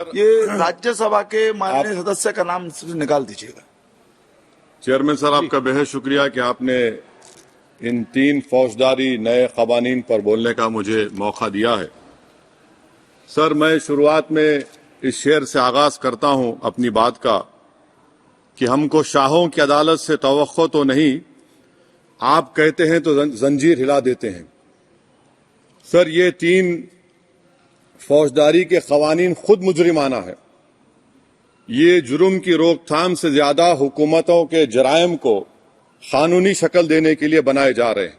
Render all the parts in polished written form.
ये राज्यसभा के माननीय सदस्य का नाम निकाल दीजिएगा। चेयरमैन सर, आपका बेहद शुक्रिया कि आपने इन 3 फौजदारी नए कवानीन पर बोलने का मुझे मौका दिया है। सर, मैं शुरुआत में इस शेर से आगाज करता हूं अपनी बात का कि हमको शाहों की अदालत से तवक्को तो नहीं, आप कहते हैं तो जंजीर हिला देते हैं। सर, ये 3 फौजदारी के कवानीन खुद मुजरिमाना है। ये जुर्म की रोकथाम से ज्यादा हुकूमतों के जराइम को कानूनी शक्ल देने के लिए बनाए जा रहे हैं।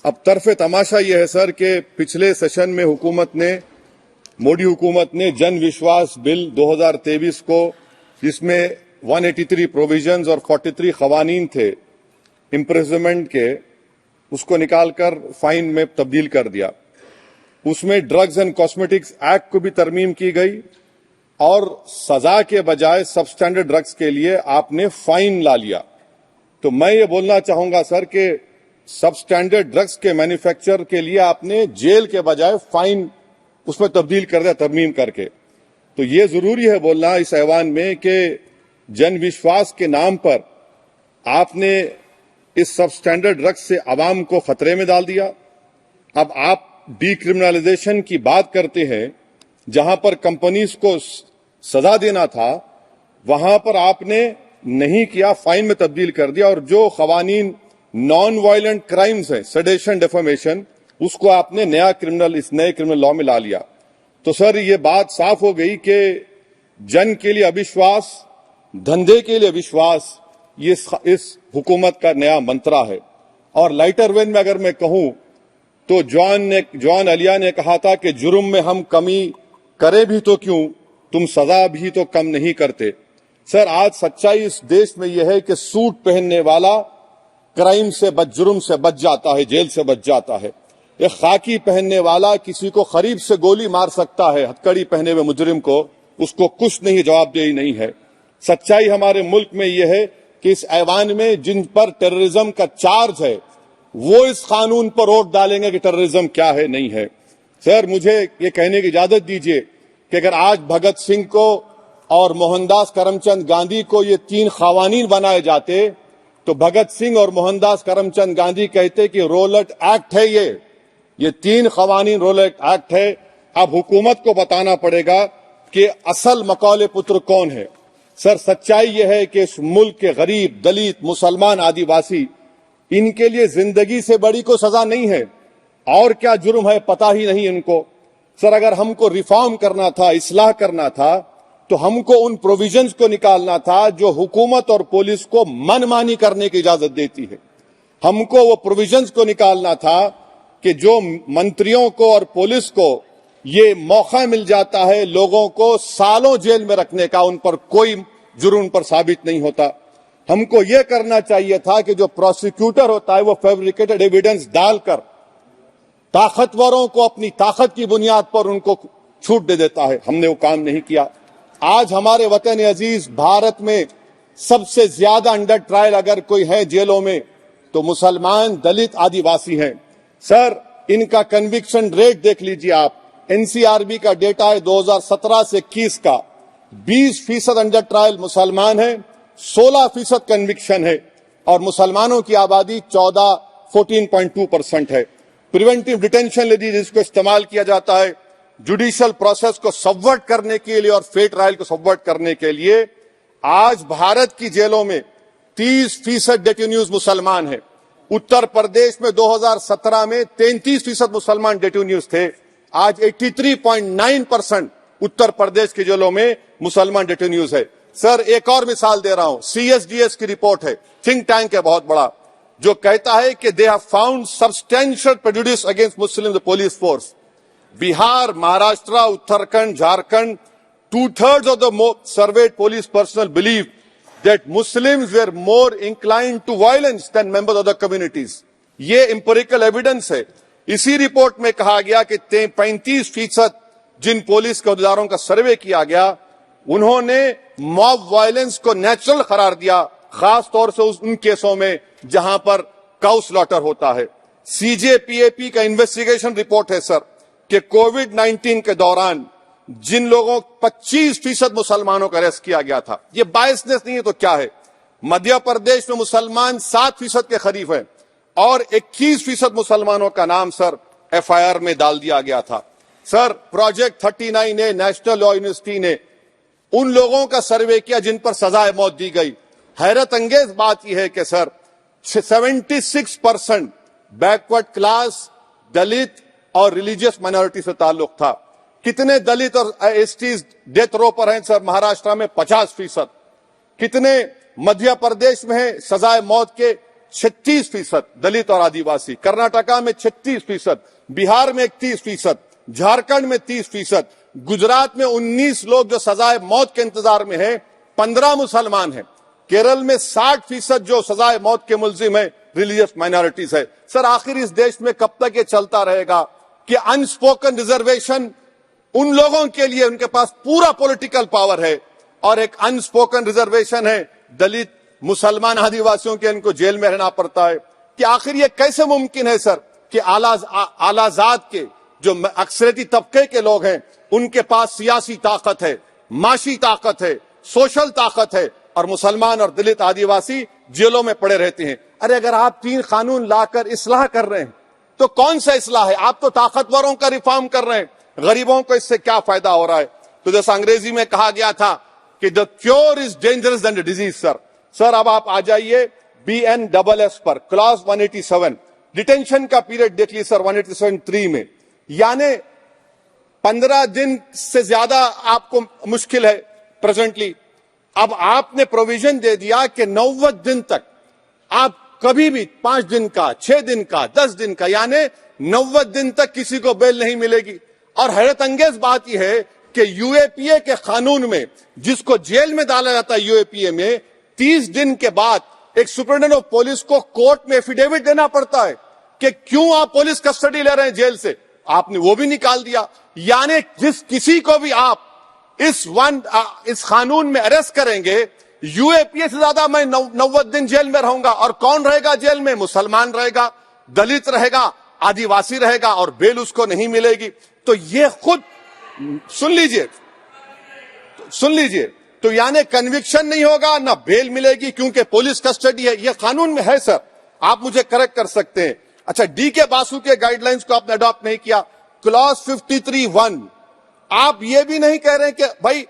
अब तरफे तमाशा यह है सर कि पिछले सेशन में मोदी हुकूमत ने जन विश्वास बिल 2023 को, जिसमें 183 प्रोविजंस और 43 कवानीन थे इम्प्रिजनमेंट के, उसको निकालकर फाइन में तब्दील कर दिया। उसमें ड्रग्स एंड कॉस्मेटिक्स एक्ट को भी तरमीम की गई और सजा के बजाय सबस्टैंडर्ड ड्रग्स के लिए आपने फाइन ला लिया। तो मैं ये बोलना चाहूंगा सर कि सबस्टैंडर्ड ड्रग्स के मैन्युफैक्चर के लिए आपने जेल के बजाय फाइन उसमें तब्दील कर दिया तरमीम करके। तो ये जरूरी है बोलना इस ऐवान में कि जन विश्वास के नाम पर आपने इस सबस्टैंडर्ड ड्रग्स से आवाम को खतरे में डाल दिया। अब आप डीक्रिमिनलाइजेशन की बात करते हैं, जहां पर कंपनीज को सजा देना था वहां पर आपने नहीं किया, फाइन में तब्दील कर दिया। और जो कवानीन नॉन वायलेंट क्राइम्स है, सेडेशन, डेफेमेशन, उसको आपने इस नए क्रिमिनल लॉ में ला लिया। तो सर, ये बात साफ हो गई कि जन के लिए अविश्वास, धंधे के लिए विश्वास, ये इस हुकूमत का नया मंत्रा है। और लाइटर वेन में अगर मैं कहूं तो जॉन अलिया ने कहा था कि जुर्म में हम कमी करें भी तो क्यों, तुम सजा भी तो कम नहीं करते। सर, आज सच्चाई इस देश में यह है कि सूट पहनने वाला क्राइम से जुर्म से बच जाता है, जेल से बच जाता है। एक खाकी पहनने वाला किसी को करीब से गोली मार सकता है, हथकड़ी पहने हुए मुजरिम को, उसको कुछ नहीं, जवाबदेही नहीं है। सच्चाई हमारे मुल्क में यह है कि इस ऐवान में जिन पर टेररिज्म का चार्ज है वो इस कानून पर वोट डालेंगे कि टेररिज्म क्या है, नहीं है। सर, मुझे ये कहने की इजाजत दीजिए कि अगर आज भगत सिंह को और मोहनदास करमचंद गांधी को ये 3 कवानीन बनाए जाते तो भगत सिंह और मोहनदास करमचंद गांधी कहते कि रोलट एक्ट है, ये 3 कवानीन रोलट एक्ट है। अब हुकूमत को बताना पड़ेगा कि असल मकौले पुत्र कौन है। सर, सच्चाई यह है कि इस मुल्क के गरीब, दलित, मुसलमान, आदिवासी, इनके लिए जिंदगी से बड़ी को सजा नहीं है। और क्या जुर्म है पता ही नहीं इनको। सर, अगर हमको रिफॉर्म करना था, इस्लाह करना था, तो हमको उन प्रोविजंस को निकालना था जो हुकूमत और पुलिस को मनमानी करने की इजाजत देती है। हमको वो प्रोविजंस को निकालना था कि जो मंत्रियों को और पुलिस को ये मौका मिल जाता है लोगों को सालों जेल में रखने का, उन पर कोई जुर्म उन पर साबित नहीं होता। हमको ये करना चाहिए था कि जो प्रोसिक्यूटर होता है वो फैब्रिकेटेड एविडेंस डालकर ताकतवरों को अपनी ताकत की बुनियाद पर उनको छूट दे देता है। हमने वो काम नहीं किया। आज हमारे वतन अजीज भारत में सबसे ज्यादा अंडर ट्रायल अगर कोई है जेलों में तो मुसलमान, दलित, आदिवासी हैं। सर, इनका कन्विक्शन रेट देख लीजिए आप। एनसीआरबी का डेटा है 2017 से 21 का, 20% अंडर ट्रायल मुसलमान है, 16% कन्विक्शन है और मुसलमानों की आबादी 14.2% है। प्रिवेंटिव डिटेंशन ले लीजिए, जिसको इस्तेमाल किया जाता है जुडिशियल प्रोसेस को सबवर्ट करने के लिए और फेयर ट्रायल को सबवर्ट करने के लिए। आज भारत की जेलों में 30% डेट्यून्यूज मुसलमान है। उत्तर प्रदेश में 2017 में 33% मुसलमान डेट्यून्यूज थे। आज 83.9% उत्तर प्रदेश की जेलों में मुसलमान डेट्यून्यूज है। सर, एक और मिसाल दे रहा हूं, CSDS की रिपोर्ट है, थिंक टैंक है बहुत बड़ा, जो कहता है कि they have found substantial prejudice against Muslim the police force. Bihar, Maharashtra, Uttarakhand, Jharkhand, 2/3 of the surveyed police personnel believe that Muslims were more inclined to violence than members of the communities. ये empirical evidence है। इसी रिपोर्ट में कहा गया कि 35% जिन police के अहदेदारों का सर्वे किया गया उन्होंने मॉब वायलेंस को नेचुरल करार दिया, खास तौर से उन केसों में जहां पर काउ स्लॉटर होता है। CJPAP का इन्वेस्टिगेशन रिपोर्ट है सर कि कोविड-19 के दौरान जिन लोगों 25% मुसलमानों का अरेस्ट किया गया था। ये बायसनेस नहीं है तो क्या है? मध्य प्रदेश में मुसलमान 7% के करीब है और 21% मुसलमानों का नाम सर एफआईआर में डाल दिया गया था। Sir project 39A national law university ने उन लोगों का सर्वे किया जिन पर सजाए मौत दी गई। हैरत अंगेज बात यह है कि सर 76% बैकवर्ड क्लास, दलित और रिलीजियस माइनॉरिटी से ताल्लुक था। कितने दलित और एसटीज डेथ रो पर हैं सर? महाराष्ट्र में 50%। कितने मध्य प्रदेश में है सजाए मौत के? 36% दलित और आदिवासी। कर्नाटका में 36%, बिहार में 31%, झारखंड में 30%, गुजरात में 19 लोग जो सजाए मौत के इंतजार में हैं, 15 मुसलमान हैं। केरल में 60% जो सजाए मौत के मुल्जिम है रिलीजियस माइनॉरिटीज है। सर आखिर इस देश में कब तक ये चलता रहेगा कि अनस्पोकन रिजर्वेशन उन लोगों के लिए उनके पास पूरा पॉलिटिकल पावर है और एक अनस्पोकन रिजर्वेशन है दलित, मुसलमान, आदिवासियों के, इनको जेल में रहना पड़ता है? कि आखिर ये कैसे मुमकिन है सर कि आलाजाद के जो अक्सरियती तबके के लोग हैं उनके पास सियासी ताकत है, माशी ताकत है, सोशल ताकत है और मुसलमान और दलित आदिवासी जेलों में पड़े रहते हैं? अरे अगर आप 3 कानून लाकर इस्लाह कर रहे हैं तो कौन सा इस्लाह है? आप तो ताकतवरों का रिफॉर्म कर रहे हैं, गरीबों को इससे क्या फायदा हो रहा है? तो जैसा अंग्रेजी में कहा गया था कि the cure is dangerous than the disease. Sir अब आप आ जाइए BNSS पर, क्लॉज 187 डिटेंशन का पीरियड देख लीजिए सर 187(3) में, यानी 15 दिन से ज्यादा आपको मुश्किल है प्रेजेंटली। अब आपने प्रोविजन दे दिया कि 90 दिन तक आप कभी भी 5 दिन का, 6 दिन का, 10 दिन का, यानी 90 दिन तक किसी को बेल नहीं मिलेगी। और हैरत अंगेज बात यह है कि यूएपीए के कानून में जिसको जेल में डाला जाता है यूएपीए में 30 दिन के बाद एक सुपरिटेंडेंट ऑफ पुलिस को कोर्ट में एफिडेविट देना पड़ता है कि क्यों आप पुलिस कस्टडी ले रहे हैं जेल से। आपने वो भी निकाल दिया। यानी जिस किसी को भी आप इस कानून में अरेस्ट करेंगे, यूएपीए से ज्यादा मैं 90 दिन जेल में रहूंगा। और कौन रहेगा जेल में? मुसलमान रहेगा, दलित रहेगा, आदिवासी रहेगा और बेल उसको नहीं मिलेगी। तो ये खुद सुन लीजिए, तो यानी कन्विक्शन नहीं होगा, ना बेल मिलेगी क्योंकि पुलिस कस्टडी है। ये कानून में है सर, आप मुझे करेक्ट कर सकते हैं। अच्छा, DK बासु के गाइडलाइंस को आपने अडॉप्ट नहीं किया। क्लॉज 53(1) आप ये भी नहीं कह रहे कि भाई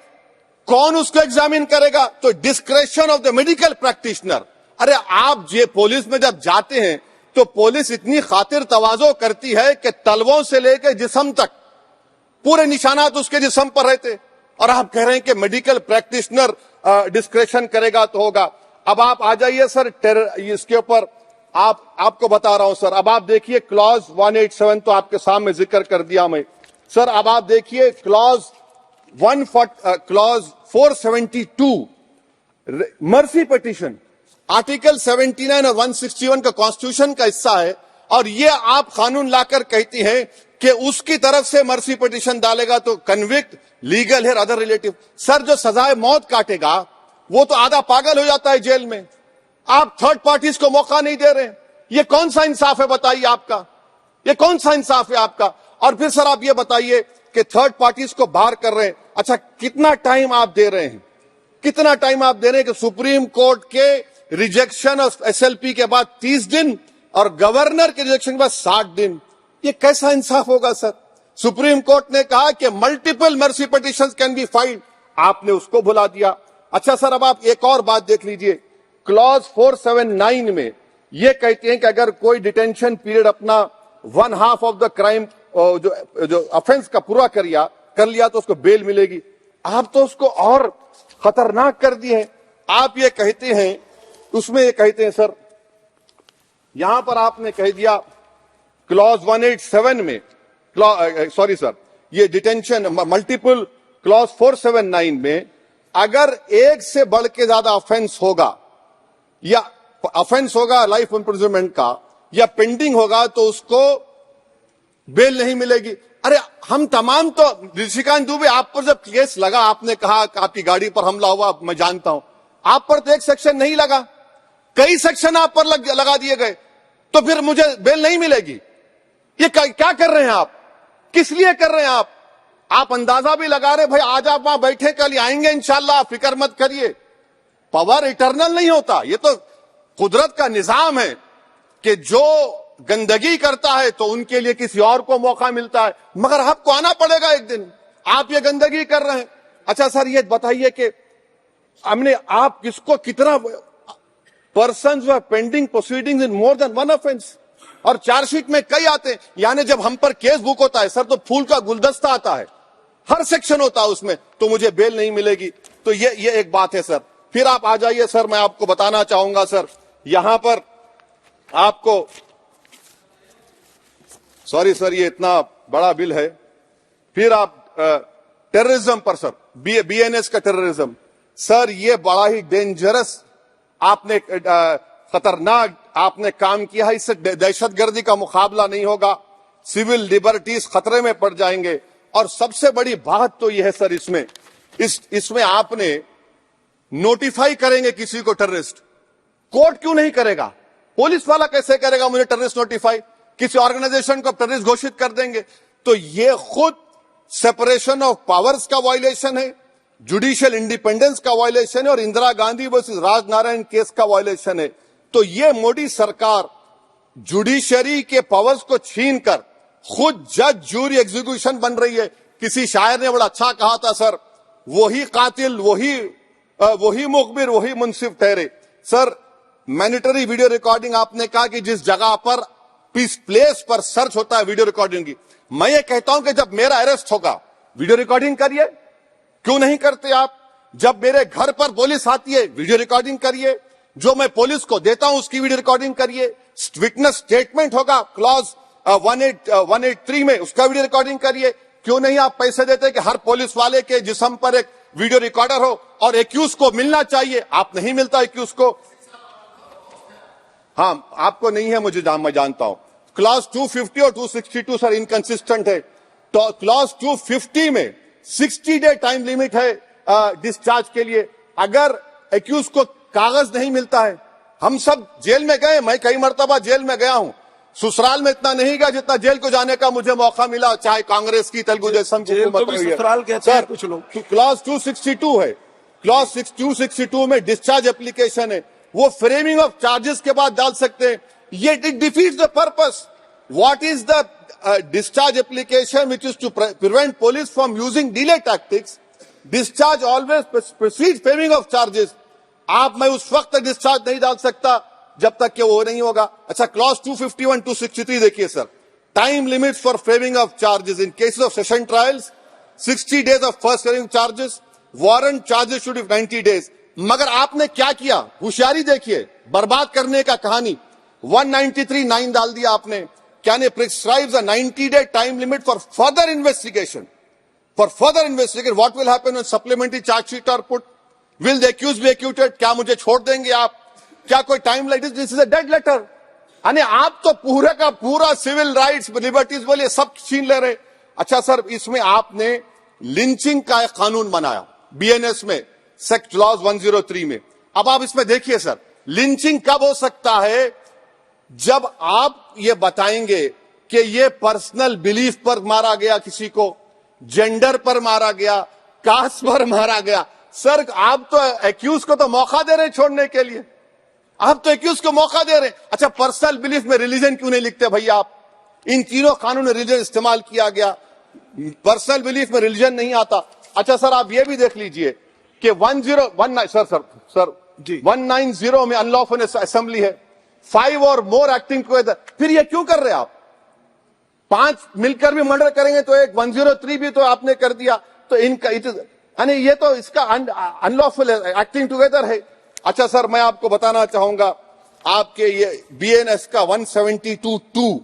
कौन उसको एग्जामिन करेगा, तो discretion of the medical practitioner. अरे आप ये पुलिस में जब जाते हैं तो पुलिस इतनी खातिर तवाजो करती है कि तलवों से लेकर जिस्म तक पूरे निशानात उसके जिस्म पर रहते, और आप कह रहे हैं कि मेडिकल प्रैक्टिशनर डिस्क्रेशन करेगा तो होगा। अब आप आ जाइए सर इसके ऊपर आपको बता रहा हूं सर। अब आप देखिए क्लॉज 187 तो आपके सामने जिक्र कर दिया मैं सर। अब आप देखिए क्लॉज 472 मर्सी पिटीशन, आर्टिकल 79 और 161 का कॉन्स्टिट्यूशन का हिस्सा है, और ये आप कानून लाकर कहती हैं कि उसकी तरफ से मर्सी पिटीशन डालेगा तो कन्विक्ट, लीगल है, अदर रिलेटिव। सर जो सजाए मौत काटेगा वो तो आधा पागल हो जाता है जेल में। आप थर्ड पार्टीज को मौका नहीं दे रहे। ये कौन सा इंसाफ है बताइए आपका? ये कौन सा इंसाफ है आपका? और फिर सर आप ये बताइए कि थर्ड पार्टीज को बाहर कर रहे हैं। अच्छा, कितना टाइम आप दे रहे हैं? कितना टाइम आप दे रहे हैं कि सुप्रीम कोर्ट के रिजेक्शन ऑफ SLP के बाद 30 दिन और गवर्नर के रिजेक्शन के बाद 60 दिन? ये कैसा इंसाफ होगा सर? सुप्रीम कोर्ट ने कहा कि multiple mercy petitions can be filed, आपने उसको भुला दिया। अच्छा सर, अब आप एक और बात देख लीजिए, क्लॉज 479 में ये कहते हैं कि अगर कोई डिटेंशन पीरियड अपना 1/2 ऑफ द क्राइम जो ऑफेंस का पूरा कर लिया तो उसको बेल मिलेगी। आप तो उसको और खतरनाक कर दिए। आप ये कहते हैं, उसमें ये कहते हैं सर, यहां पर आपने कह दिया क्लॉज 187 में, सॉरी सर, ये डिटेंशन मल्टीपल क्लॉज 479 में अगर एक से बढ़ के ज्यादा ऑफेंस होगा या ऑफेंस होगा लाइफ इम्प्रिजनमेंट का या पेंडिंग होगा तो उसको बेल नहीं मिलेगी। अरे हम तमाम तो, ऋषिकांत दुबे आप पर जब केस लगा, आपने कहा आपकी गाड़ी पर हमला हुआ, मैं जानता हूं, आप पर तो एक सेक्शन नहीं लगा, कई सेक्शन आप पर लगा दिए गए, तो फिर मुझे बेल नहीं मिलेगी। ये क्या कर रहे हैं आप? किस लिए कर रहे हैं आप? आप अंदाजा भी लगा रहे भाई आज आप वहां बैठे कल आएंगे इंशाल्लाह, फिक्र मत करिए। पावर इटर्नल नहीं होता, ये तो कुदरत का निजाम है कि जो गंदगी करता है तो उनके लिए किसी और को मौका मिलता है, मगर आपको आना पड़ेगा एक दिन। आप ये गंदगी कर रहे हैं। अच्छा सर ये बताइए कि हमने आप किसको कितना पर्सन्स वर पेंडिंग प्रोसीडिंग्स इन मोर देन वन ऑफेंस, और चार्जशीट में कई आते हैं। यानी जब हम पर केस बुक होता है सर तो फूल का गुलदस्ता आता है, हर सेक्शन होता है उसमें, तो मुझे बेल नहीं मिलेगी। तो ये एक बात है सर। फिर आप आ जाइए सर, मैं आपको बताना चाहूंगा सर, यहां पर आपको सॉरी सर ये इतना बड़ा बिल है। फिर आप टेररिज्म पर सर, बीएनएस का टेररिज्म सर, ये बड़ा ही डेंजरस आपने खतरनाक आपने काम किया है। इससे दहशतगर्दी का मुकाबला नहीं होगा, सिविल लिबर्टीज खतरे में पड़ जाएंगे। और सबसे बड़ी बात तो यह है सर, इसमें आपने नोटिफाई करेंगे किसी को टेररिस्ट, कोर्ट क्यों नहीं करेगा? पुलिस वाला कैसे करेगा मुझे टेररिस्ट नोटिफाई? किसी ऑर्गेनाइजेशन को टेररिस्ट घोषित कर देंगे। तो ये खुद सेपरेशन ऑफ पावर्स का वायलेशन है, जुडिशियल इंडिपेंडेंस का वायलेशन है, और इंदिरा गांधी वर्सेस राजनारायण केस का वायलेशन है। तो ये मोदी सरकार जुडिशरी के पावर्स को छीनकर खुद जज जूरी एग्जीक्यूशन बन रही है। किसी शायर ने बड़ा अच्छा कहा था सर, वही कातिल वही मुखबिर वही मुंसिफ ठहरे। सर मैंडेटरी वीडियो रिकॉर्डिंग आपने कहा कि जिस जगह पर इस प्लेस पर सर्च होता है वीडियो रिकॉर्डिंग की, मैं ये कहता हूं कि जब मेरा अरेस्ट होगा वीडियो रिकॉर्डिंग करिए, क्यों नहीं करते आप? जब मेरे घर पर पुलिस आती है वीडियो रिकॉर्डिंग करिए, जो मैं पुलिस को देता हूं उसकी वीडियो रिकॉर्डिंग करिए। विटनेस स्टेटमेंट होगा क्लॉज 183 में, उसका वीडियो रिकॉर्डिंग करिए। क्यों नहीं आप पैसे देते कि हर पुलिस वाले के जिस्म पर एक वीडियो रिकॉर्डर हो, और एक्यूज को मिलना चाहिए, आप नहीं मिलता एक्यूज को। हाँ आपको नहीं है, मैं जानता हूं। क्लॉज 250 और 262 सर इनकंसिस्टेंट है। तो क्लॉज 250 में 60 डे टाइम लिमिट है डिस्चार्ज के लिए। अगर एक्यूज को कागज नहीं मिलता है, हम सब जेल में गए, मैं कई मर्तबा जेल में गया हूं, ससुराल में इतना नहीं गया जितना जेल को जाने का मुझे मौका मिला, चाहे कांग्रेस की तेलुगु देशम की हुकूमत रही है। ससुराल कहते हैं कुछ लोग। क्लॉज 262 है, क्लॉज 262 में डिस्चार्ज एप्लीकेशन है, वो फ्रेमिंग ऑफ चार्जेस के बाद डाल सकते हैं। ये it defeats the purpose. What is the discharge application which is to prevent police from using delay tactics? Discharge always precedes framing of charges. आप मैं उस वक्त तक डिस्चार्ज नहीं डाल सकता जब तक कि वो नहीं होगा। अच्छा क्लॉज 251 263 देखिए sir, time limit for framing of charges in cases of session trials 60 days of first framing charges, warrant charges should be 90 days। मगर आपने क्या किया, होशियारी देखिए, बर्बाद करने का कहानी। 193(9) डाल दिया आपने, Can it prescribes a 90-day time limit for further investigation? For further investigation, what will happen when supplementary charge sheet are put? Will the accused be acquitted? क्या मुझे छोड़ देंगे आप? क्या कोई time light? This is a dead letter. यानी आप तो पूरे का पूरा सिविल राइट्स लिबर्टीज बोलिए सब छीन ले रहे। अच्छा सर इसमें आपने लिंचिंग का एक कानून बनाया बीएनएस में, सेक्ट क्लॉज 103 में। अब आप इसमें देखिए सर, लिंचिंग कब हो सकता है? जब आप ये बताएंगे कि ये पर्सनल बिलीफ पर मारा गया, किसी को जेंडर पर मारा गया, कास्ट पर मारा गया। सर आप तो एक्यूज को तो मौका दे रहे हैं छोड़ने के लिए, आप तो एक्यूज को मौका दे रहे हैं। अच्छा पर्सनल बिलीफ में रिलीजन क्यों नहीं लिखते भैया आप? इन तीनों कानून में रिलीजन इस्तेमाल किया गया, पर्सनल बिलीफ में रिलीजन नहीं आता। अच्छा सर आप ये भी देख लीजिए कि 1019 सर 190 में अनलॉफुल असेंबली है, 5 और मोर एक्टिंग टुगेदर। फिर ये क्यों कर रहे हैं आप? 5 मिलकर भी मर्डर करेंगे तो एक 103 भी तो आपने कर दिया, तो इनका यानी ये तो इसका अनलॉफुल एक्टिंग टुगेदर है। अच्छा सर मैं आपको बताना चाहूंगा, आपके ये बीएनएस का 172(2)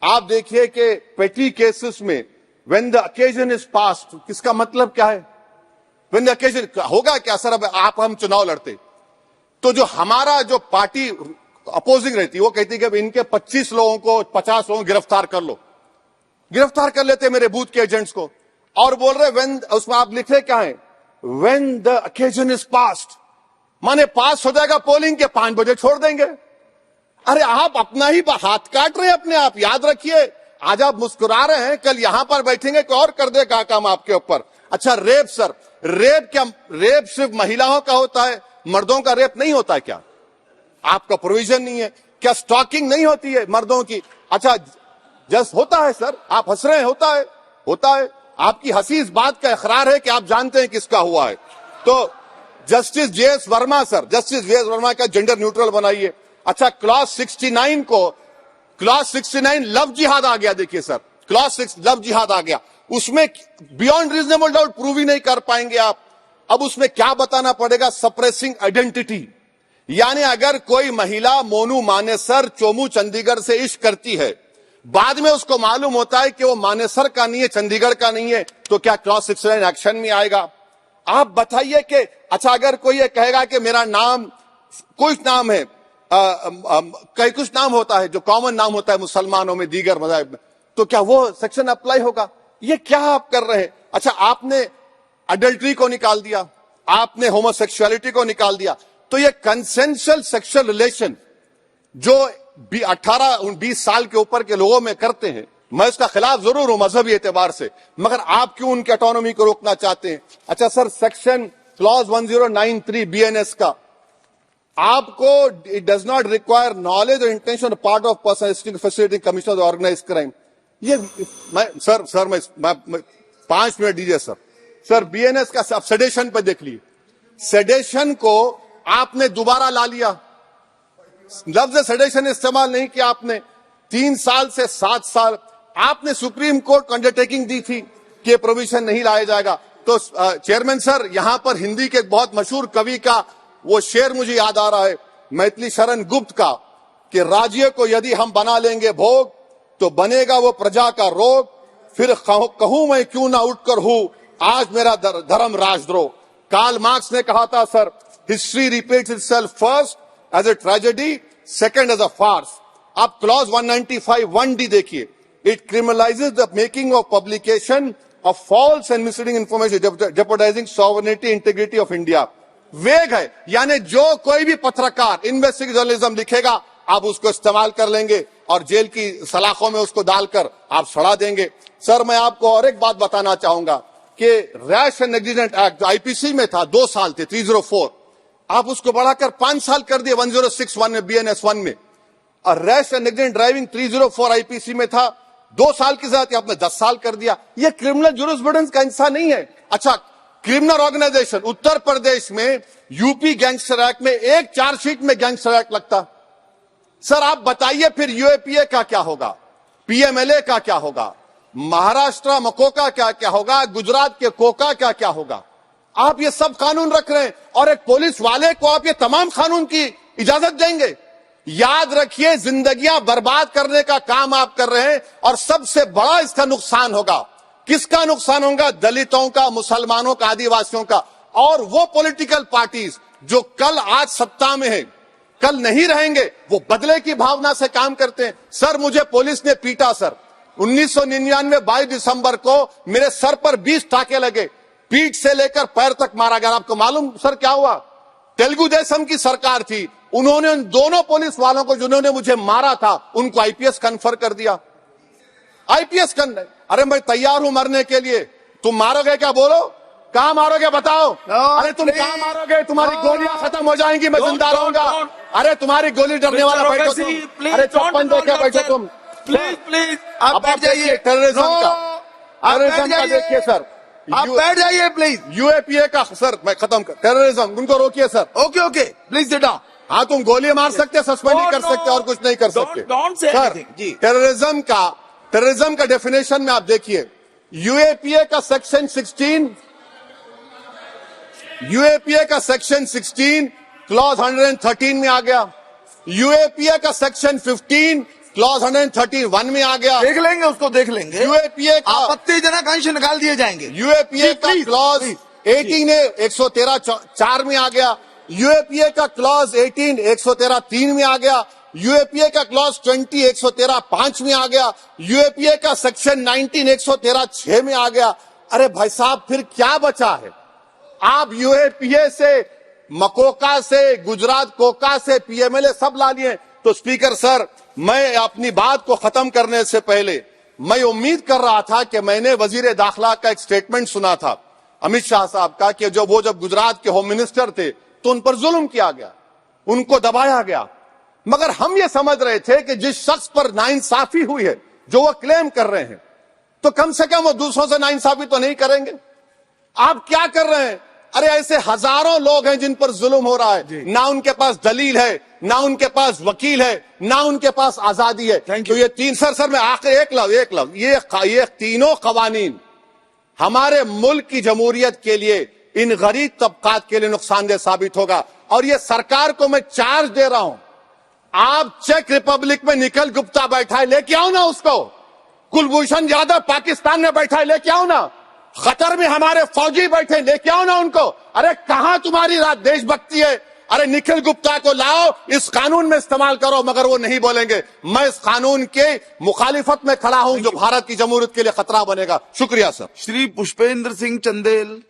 आप देखिए कि पेटी केसेस में when the occasion is passed, किसका मतलब क्या है? व्हेन द ओकेजन होगा क्या सर? अब आप हम चुनाव लड़ते तो जो हमारा जो पार्टी अपोजिंग रहती है वो कहती है कि इनके 25 लोगों को 50 लोगों को गिरफ्तार कर लो, गिरफ्तार कर लेते मेरे बूथ के एजेंट्स को, और बोल रहे व्हेन, उसमें आप लिख रहे क्या है? When the occasion is passed, माने पास हो जाएगा पोलिंग के 5 बजे छोड़ देंगे। अरे आप अपना ही हाथ काट रहे हैं अपने आप। याद रखिए आज आप मुस्कुरा रहे हैं, कल यहां पर बैठेंगे कोई और कर देगा काम आपके ऊपर। अच्छा रेप सर, रेप सिर्फ महिलाओं का होता है, मर्दों का रेप नहीं होता है क्या? आपका प्रोविजन नहीं है क्या? स्टॉकिंग नहीं होती है मर्दों की? अच्छा जस्ट होता है सर, आप हंस रहे हैं, होता है। आपकी हंसी इस बात का इकरार है कि आप जानते हैं किसका हुआ है। तो justice JS Verma sir, justice JS Verma का जेंडर न्यूट्रल बनाइए। अच्छा क्लॉज 69 लव जिहाद आ गया। देखिए सर, क्लॉज 6 लव जिहाद आ गया, उसमें बियॉन्ड रीजनेबल डाउट प्रूव ही नहीं कर पाएंगे आप। अब उसमें क्या बताना पड़ेगा? सप्रेसिंग आइडेंटिटी, यानी अगर कोई महिला मोनू मानेसर चोमू चंडीगढ़ से इश्क करती है, बाद में उसको मालूम होता है कि वो मानेसर का नहीं है, चंडीगढ़ का नहीं है, तो क्या क्लॉज 69 एक्शन में आएगा? आप बताइए कि अच्छा अगर कोई ये कहेगा कि मेरा नाम कुछ नाम है, कई कुछ नाम होता है जो कॉमन नाम होता है मुसलमानों में, दीगर मज़ाहिब में, तो क्या वो सेक्शन अप्लाई होगा? ये क्या आप कर रहे हैं? अच्छा आपने अडल्ट्री को निकाल दिया, आपने होमोसेक्सुअलिटी को निकाल दिया, तो ये कंसेंशुअल सेक्सुअल रिलेशन जो 18-20 साल के ऊपर के लोगों में करते हैं, मैं इसका खिलाफ जरूर हूं मजहबी एतबार से, मगर आप क्यों उनकी ऑटोनॉमी को रोकना चाहते हैं? अच्छा सर, सेक्शन क्लॉज 1093 बीएनएस का, आपको it does not require knowledge और intention part of person facility commission of organise crime. ये मैं 5 मिनट दीजिए सर। बीएनएस का आप सेडेशन पे देख लीजिए, सेडेशन को आपने दोबारा ला लिया, लफ्ज सेडेशन इस्तेमाल नहीं किया आपने। 3 साल से 7 साल आपने सुप्रीम कोर्ट को अंडरटेकिंग दी थी कि प्रोविजन नहीं लाया जाएगा। तो चेयरमैन सर, यहां पर हिंदी के एक बहुत मशहूर कवि का वो शेर मुझे याद आ रहा है, मैथिली शरण गुप्त का, कि राज्य को यदि हम बना लेंगे भोग तो बनेगा वो प्रजा का रोग, फिर कहूं मैं क्यों ना उठकर हूं आज मेरा धर्म राजद्रोह। कार्ल मार्क्स ने कहा था sir, history repeats itself first as a tragedy, second as a farce. आप क्लॉज 195 1D देखिए, it criminalises the making of publication of false and misleading information jeopardising sovereignty integrity of India. Vague है, यानी जो कोई भी पत्रकार investigative journalism लिखेगा आप उसको इस्तेमाल कर लेंगे और जेल की सलाखों में उसको डालकर आप सड़ा देंगे। सर मैं आपको और एक बात बताना चाहूंगा कि रैश एंड नेग्लिजेंट एक्ट जो आईपीसी में था 2 साल थे 304, आप उसको बढ़ाकर 5 साल कर दिए 1061 में बीएनएस 1 में। और rash and negligent driving 304 IPC में था 2 साल की सजा, आपने 10 साल कर दिया। यह क्रिमिनल जुरिस्प्रूडेंस का हिस्सा नहीं है। अच्छा क्रिमिनल ऑर्गेनाइजेशन, उत्तर प्रदेश में यूपी गैंगस्टर एक्ट में एक चार्जशीट में गैंगस्टर एक्ट लगता। सर आप बताइए फिर यूएपीए का क्या होगा, पीएमएलए का क्या होगा, महाराष्ट्र मकोका क्या क्या होगा, गुजरात के कोका क्या क्या होगा? आप ये सब कानून रख रहे हैं और एक पुलिस वाले को आप ये तमाम कानून की इजाजत देंगे? याद रखिए, जिंदगियां बर्बाद करने का काम आप कर रहे हैं और सबसे बड़ा इसका नुकसान होगा। किसका नुकसान होगा? दलितों का, मुसलमानों का, आदिवासियों का। और वो पॉलिटिकल पार्टीज जो कल आज सत्ता में है, कल नहीं रहेंगे, वो बदले की भावना से काम करते हैं। सर मुझे पुलिस ने पीटा सर, 1999 22 दिसंबर को मेरे सर पर 20 टाके लगे, पीठ से लेकर पैर तक मारा गया। आपको मालूम सर क्या हुआ? तेलुगु देशम की सरकार थी, उन्होंने उन दोनों पुलिस वालों को जिन्होंने मुझे मारा था उनको आईपीएस कन्फर कर दिया। आईपीएस करने, अरे मैं तैयार हूं मरने के लिए, तुम मारोगे क्या? बोलो कहां मारोगे बताओ? अरे तुम कहां मारोगे? तुम्हारी गोलियां खत्म हो जाएंगी, मैं जिंदा रहूंगा। अरे तुम्हारी गोली डरने वाला बैठो तुम, अरे चौपन देखे बैठो तुम। प्लीज आप बैठ जाइए। टेररिज्म का देखिए सर, आप बैठ जाइए प्लीज। यूएपीए का सर मैं खत्म कर, टेररिज्म उनको रोकिए sir. Okay please sit down. हाँ तुम गोली मार सकते, सस्पेंड नहीं कर सकते और कुछ नहीं कर सकते सर। टेररिज्म का डेफिनेशन में आप देखिए, यूएपीए का सेक्शन 16 क्लॉज 113 में आ गया, यूएपीए का सेक्शन 15 क्लॉज 131 में आ गया। देख लेंगे उसको, देख लेंगे। यूएपीए का आपत्तिजनक अंश निकाल दिए जाएंगे। यूएपीए का क्लॉज 18 113 4 में आ गया, यूएपीए का क्लॉज 18 113 3 में आ गया, यूएपीए का क्लॉज 20 113 5 में आ गया, यूएपीए का सेक्शन 19 113 6 में आ गया। अरे भाई साहब फिर क्या बचा है? आप यूएपीए से, मकोका से, गुजरात कोका से, पीएमएलए सब ला लिए। तो स्पीकर सर मैं अपनी बात को खत्म करने से पहले मैं उम्मीद कर रहा था कि मैंने वजीर दाखिला का एक स्टेटमेंट सुना था अमित शाह साहब का कि जब गुजरात के होम मिनिस्टर थे तो उन पर जुल्म किया गया, उनको दबाया गया। मगर हम ये समझ रहे थे कि जिस शख्स पर नाइंसाफी हुई है, जो वो क्लेम कर रहे हैं, तो कम से कम वो दूसरों से नाइंसाफी तो नहीं करेंगे। आप क्या कर रहे हैं? अरे ऐसे हजारों लोग हैं जिन पर जुल्म हो रहा है, ना उनके पास दलील है, ना उनके पास वकील है, ना उनके पास आजादी है। तो ये तीन सर मैं आखिर एक लफ्ज ये तीनों कवानीन हमारे मुल्क की जमहूरियत के लिए, इन गरीब तबकात के लिए नुकसानदेह साबित होगा। और ये सरकार को मैं चार्ज दे रहा हूं, आप चेक रिपब्लिक में निखिल गुप्ता बैठा है, लेके आओ ना उसको। कुलभूषण यादव पाकिस्तान में बैठा है, लेके आओ ना। कतर में हमारे फौजी बैठे, लेके आओ ना उनको। अरे कहां तुम्हारी देशभक्ति है? अरे निखिल गुप्ता को लाओ, इस कानून में इस्तेमाल करो। मगर वो नहीं बोलेंगे। मैं इस कानून के मुखालिफत में खड़ा हूं जो भारत की जमहूरियत के लिए खतरा बनेगा। शुक्रिया सर। श्री पुष्पेंद्र सिंह चंदेल।